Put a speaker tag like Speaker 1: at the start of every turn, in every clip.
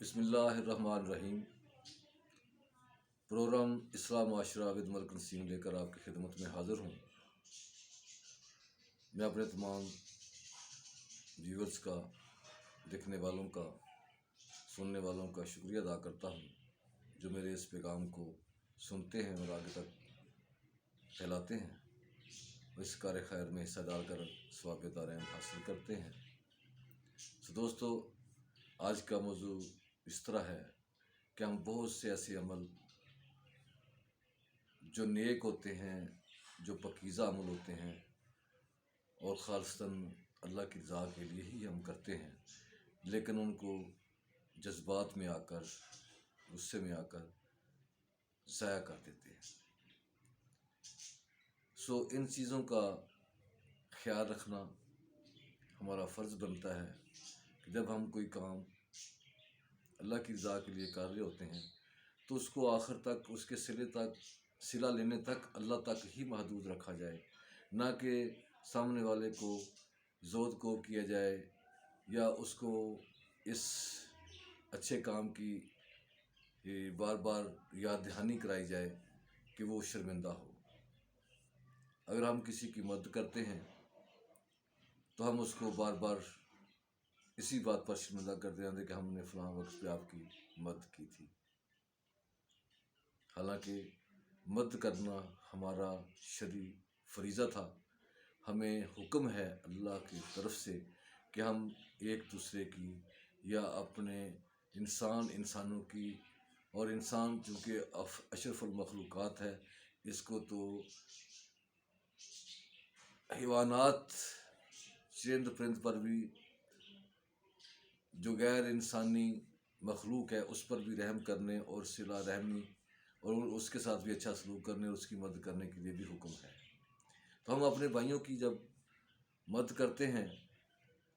Speaker 1: بسم اللہ الرحمن الرحیم۔ پروگرام اسلام معاشرہ ود ملک نسیم لے کر آپ کی خدمت میں حاضر ہوں۔ میں اپنے تمام ویورز کا، دیکھنے والوں کا، سننے والوں کا شکریہ ادا کرتا ہوں جو میرے اس پیغام کو سنتے ہیں اور آگے تک پھیلاتے ہیں، اس کار خیر میں حصہ ڈال کر ثواب دارین حاصل کرتے ہیں۔ دوستو، آج کا موضوع اس طرح ہے کہ ہم بہت سے ایسے عمل جو نیک ہوتے ہیں، جو پاکیزہ عمل ہوتے ہیں اور خالصتاً اللہ کی رضا کے لیے ہی ہم کرتے ہیں، لیکن ان کو جذبات میں آ کر، غصے میں آ کر ضائع کر دیتے ہیں۔ ان چیزوں کا خیال رکھنا ہمارا فرض بنتا ہے کہ جب ہم کوئی کام اللہ کی رضا کے لیے کر رہے ہوتے ہیں تو اس کو آخر تک، اس کے صلہ لینے تک اللہ تک ہی محدود رکھا جائے، نہ کہ سامنے والے کو زود کو کیا جائے یا اس کو اس اچھے کام کی بار بار یاد دہانی کرائی جائے کہ وہ شرمندہ ہو۔ اگر ہم کسی کی مدد کرتے ہیں تو ہم اس کو بار بار اسی بات پر شرمندہ کرتے ہیں کہ ہم نے فلاں وقت پہ آپ کی مدد کی تھی، حالانکہ مدد کرنا ہمارا شرعی فریضہ تھا۔ ہمیں حکم ہے اللہ کی طرف سے کہ ہم ایک دوسرے کی یا اپنے انسانوں کی، اور انسان چونکہ اشرف المخلوقات ہے، اس کو تو حیوانات، چرند پرند پر بھی، جو غیر انسانی مخلوق ہے اس پر بھی رحم کرنے اور صلہ رحمی اور اس کے ساتھ بھی اچھا سلوک کرنے اور اس کی مدد کرنے کے لیے بھی حکم ہے۔ تو ہم اپنے بھائیوں کی جب مدد کرتے ہیں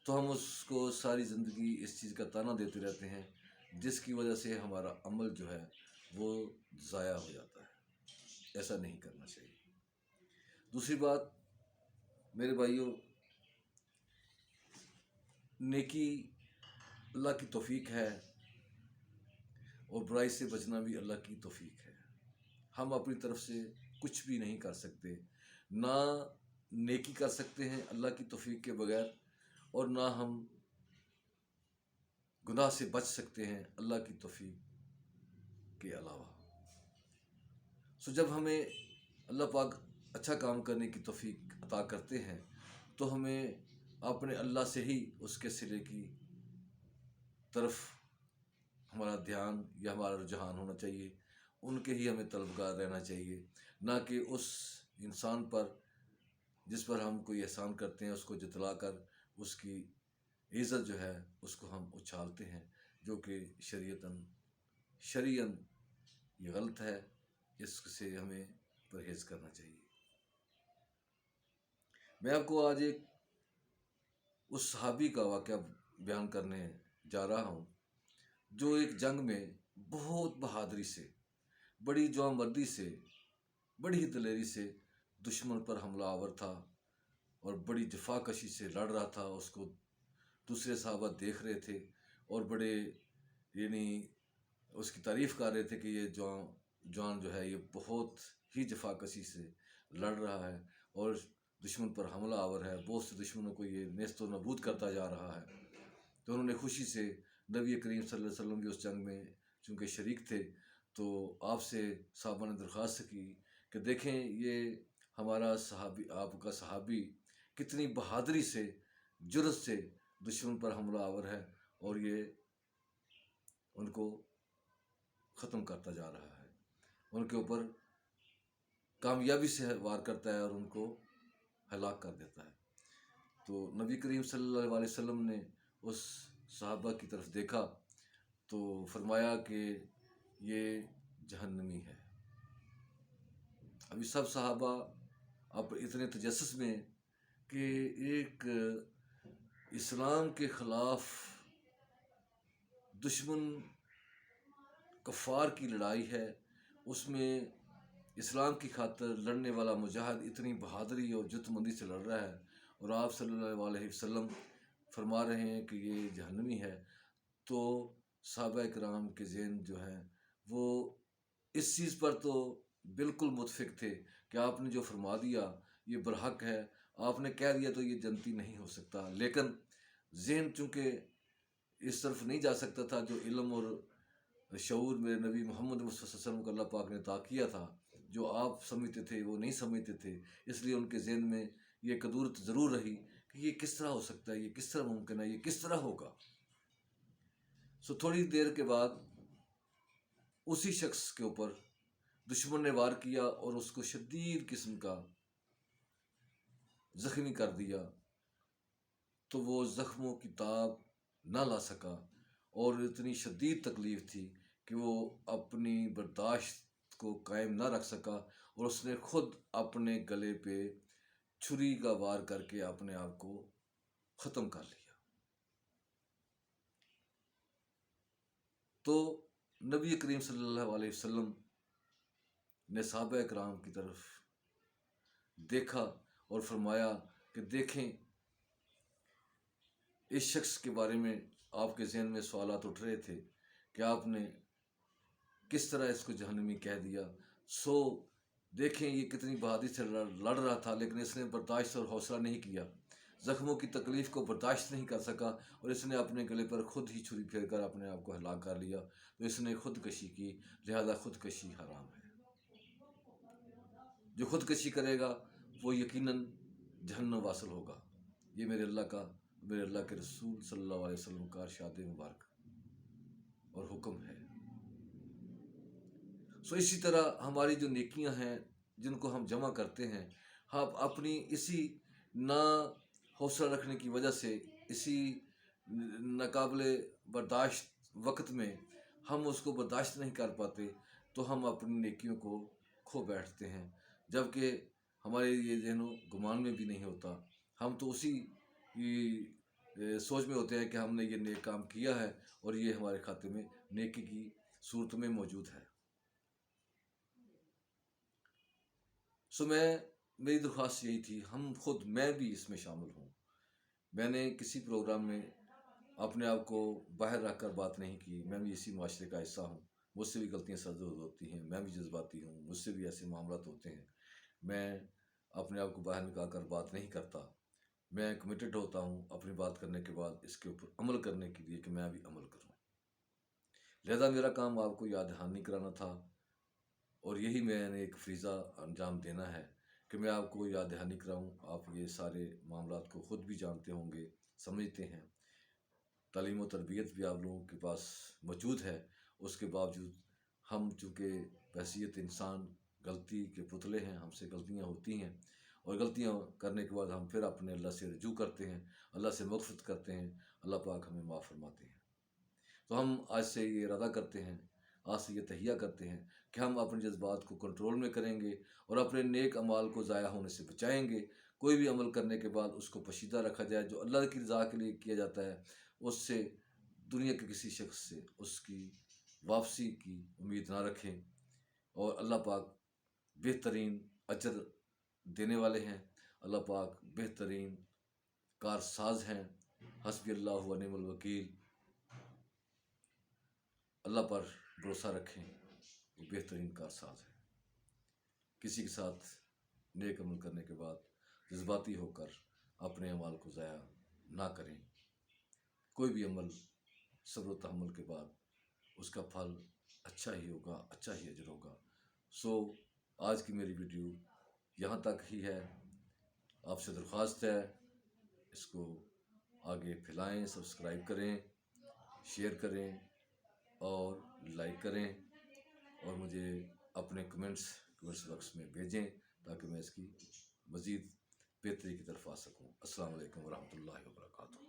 Speaker 1: تو ہم اس کو ساری زندگی اس چیز کا طعنہ دیتے رہتے ہیں، جس کی وجہ سے ہمارا عمل جو ہے وہ ضائع ہو جاتا ہے۔ ایسا نہیں کرنا چاہیے۔ دوسری بات میرے بھائیوں، نیکی اللہ کی توفیق ہے اور برائی سے بچنا بھی اللہ کی توفیق ہے۔ ہم اپنی طرف سے کچھ بھی نہیں کر سکتے، نہ نیکی کر سکتے ہیں اللہ کی توفیق کے بغیر، اور نہ ہم گناہ سے بچ سکتے ہیں اللہ کی توفیق کے علاوہ۔ جب ہمیں اللہ پاک اچھا کام کرنے کی توفیق عطا کرتے ہیں تو ہمیں اپنے اللہ سے ہی اس کے صلے کی طرف ہمارا دھیان یا ہمارا رجحان ہونا چاہیے، ان کے ہی ہمیں طلبگار رہنا چاہیے، نہ کہ اس انسان پر جس پر ہم کوئی احسان کرتے ہیں اس کو جتلا کر اس کی عزت جو ہے اس کو ہم اچھالتے ہیں، جو کہ شرعاً یہ غلط ہے۔ اس سے ہمیں پرہیز کرنا چاہیے۔ میں آپ کو آج اس صحابی کا واقعہ بیان کرنے جا رہا ہوں جو ایک جنگ میں بہت بہادری سے، بڑی جوانمردی سے، بڑی دلیری سے دشمن پر حملہ آور تھا اور بڑی جفا کشی سے لڑ رہا تھا۔ اس کو دوسرے صحابہ دیکھ رہے تھے اور بڑے اس کی تعریف کر رہے تھے کہ یہ جوان جو ہے یہ بہت ہی جفا کشی سے لڑ رہا ہے اور دشمن پر حملہ آور ہے، بہت سے دشمنوں کو یہ نیست و نابود کرتا جا رہا ہے۔ تو انہوں نے خوشی سے نبی کریم صلی اللہ علیہ وسلم کی اس جنگ میں چونکہ شریک تھے تو آپ سے صحابہ نے درخواست کی کہ دیکھیں یہ ہمارا صحابی، آپ کا صحابی کتنی بہادری سے، جرأت سے دشمن پر حملہ آور ہے اور یہ ان کو ختم کرتا جا رہا ہے، ان کے اوپر کامیابی سے وار کرتا ہے اور ان کو ہلاک کر دیتا ہے۔ تو نبی کریم صلی اللہ علیہ وسلم نے اس صحابہ کی طرف دیکھا تو فرمایا کہ یہ جہنمی ہے۔ ابھی سب صحابہ اب اتنے تجسس میں کہ ایک اسلام کے خلاف دشمن کفار کی لڑائی ہے، اس میں اسلام کی خاطر لڑنے والا مجاہد اتنی بہادری اور جرأت مندی سے لڑ رہا ہے اور آپ صلی اللہ علیہ وسلم فرما رہے ہیں کہ یہ جہنمی ہے۔ تو सहाबा किराम के ज़हन जो है वो इस चीज़ पर तो बिल्कुल मुतफिक थे कि आपने जो फरमा दिया ये बरहक है, आपने कह दिया तो ये जन्नती नहीं हो सकता। लेकिन ज़हन चूँकि इस तरफ नहीं जा सकता था, जो इल्म और शऊर मेरे नबी मोहम्मद मुस्तफ़ा सल्लल्लाहु अलैहि वसल्लम को अल्लाह पाक ने अता किया था, जो आप समझते थे वो नहीं समझते थे। इसलिए उनके ज़हन में ये कदूरत ज़रूर रही कि ये किस तरह हो सकता है, ये किस तरह मुमकिन है, ये किस तरह होगा। सो थोड़ी देर के बाद उसी शख्स के ऊपर दुश्मन ने वार किया और उसको शदीद किस्म का ज़ख्मी कर दिया। तो वो ज़ख्मों की ताब ना ला सका और इतनी शदीद तकलीफ़ थी कि वो अपनी बर्दाश्त को कायम ना रख सका और उसने खुद अपने गले पे छुरी का वार करके अपने आप को ख़त्म कर लिया। तो नबी करीम सल्लल्लाहु अलैहि वसल्लम ने सहाबा किराम की तरफ देखा और फरमाया कि देखें, इस शख्स के बारे में आपके ज़हन में सवालात उठ रहे थे कि आपने किस तरह इसको जहन्नमी कह दिया। सो देखें ये कितनी बहादुरी से लड़ रहा था, लेकिन इसने बर्दाश्त और हौसला नहीं किया, ज़ख्मों की तकलीफ़ को बर्दाश्त नहीं कर सका और इसने अपने गले पर खुद ही छुरी फेर कर अपने आप को हलाक कर लिया। तो इसने खुदकशी की, लिहाजा खुदकशी हराम है। जो खुदकशी करेगा वो यकीनन जहन्नम वासिल होगा। ये मेरे अल्लाह के रसूल सल्लल्लाहु अलैहि वसल्लम का इरशाद मुबारक और हुक्म है। सो इसी तरह हमारी जो नेकियां हैं जिनको हम जमा करते हैं, हम अपनी इसी ना हौसला रखने की वजह से, इसी नाकाबिले बर्दाश्त वक्त में हम उसको बर्दाश्त नहीं कर पाते, तो हम अपनी नेकियों को खो बैठते हैं। जबकि हमारे ये ज़हनो गुमान में भी नहीं होता, हम तो उसी सोच में होते हैं कि हमने ये नेक काम किया है और ये हमारे खाते में नेकी की सूरत में मौजूद है। सो मेरी दरख्वास्त यही थी, मैं भी इसमें शामिल हूँ। मैंने किसी प्रोग्राम में अपने आप को बाहर रख कर बात नहीं की। मैं भी इसी माशरे का हिस्सा हूँ, मुझसे भी गलतियाँ सरज़द होती हैं, मैं भी जज्बाती हूँ, मुझसे भी ऐसे मामलात होते हैं। मैं अपने आप को बाहर निकाल कर बात नहीं करता। मैं कमिटेड होता हूँ अपनी बात करने के बाद इसके ऊपर अमल करने के लिए कि मैं भी अमल करूँ। लिहाजा मेरा काम आपको याद दहानी कराना था और यही मैंने एक फ़रीज़ा अंजाम देना है कि मैं आपको याद दहानी कराऊँ। आप ये सारे मामलात को ख़ुद भी जानते होंगे, समझते हैं। तालीम व तरबियत भी आप लोगों के पास मौजूद है, उसके बावजूद हम चूँकि बहैसियत इंसान गलती के पुतले हैं, हमसे गलतियाँ होती हैं और गलतियाँ करने के बाद हम फिर अपने अल्लाह से रुजू करते हैं, अल्लाह से मग़फ़िरत करते हैं, अल्लाह पाक हमें माफ़ फरमाते हैं। तो हम आज से ये इरादा करते हैं, आज से ये तहिया करते हैं कि हम अपने जज्बात को कंट्रोल में करेंगे और अपने नेक अमाल को ज़ाया होने से बचाएँगे। कोई भी अमल करने के बाद उसको पोशीदा रखा जाए, जो अल्लाह की रज़ा के लिए किया जाता है, उससे दुनिया के किसी शख्स से उसकी वापसी की उम्मीद ना रखें। और अल्लाह पाक बेहतरीन अजर देने वाले हैं, अल्लाह पाक बेहतरीन कारसाज हैं। हस्बुल्लाह व निअमल वकील। अल्लाह पर भरोसा रखें, वो बेहतरीन कारसाज है। किसी के साथ नेक अमल करने के बाद जज्बाती होकर अपने अमाल को ज़ाया ना करें। कोई भी अमल सब्र व तहम्मुल के बाद उसका फल अच्छा ही होगा, अच्छा ही अजर होगा। सो आज की मेरी वीडियो यहाँ तक ही है। आपसे दरख्वास्त है, इसको आगे फैलाएं, सब्सक्राइब करें, शेयर करें और लाइक करें और मुझे अपने कमेंट्स बॉक्स में भेजें ताकि मैं इसकी मज़ीद बेहतरी की तरफ आ सकूँ। अस्सलाम वालेकुम व रहमतुल्लाहि व बरकातुहू।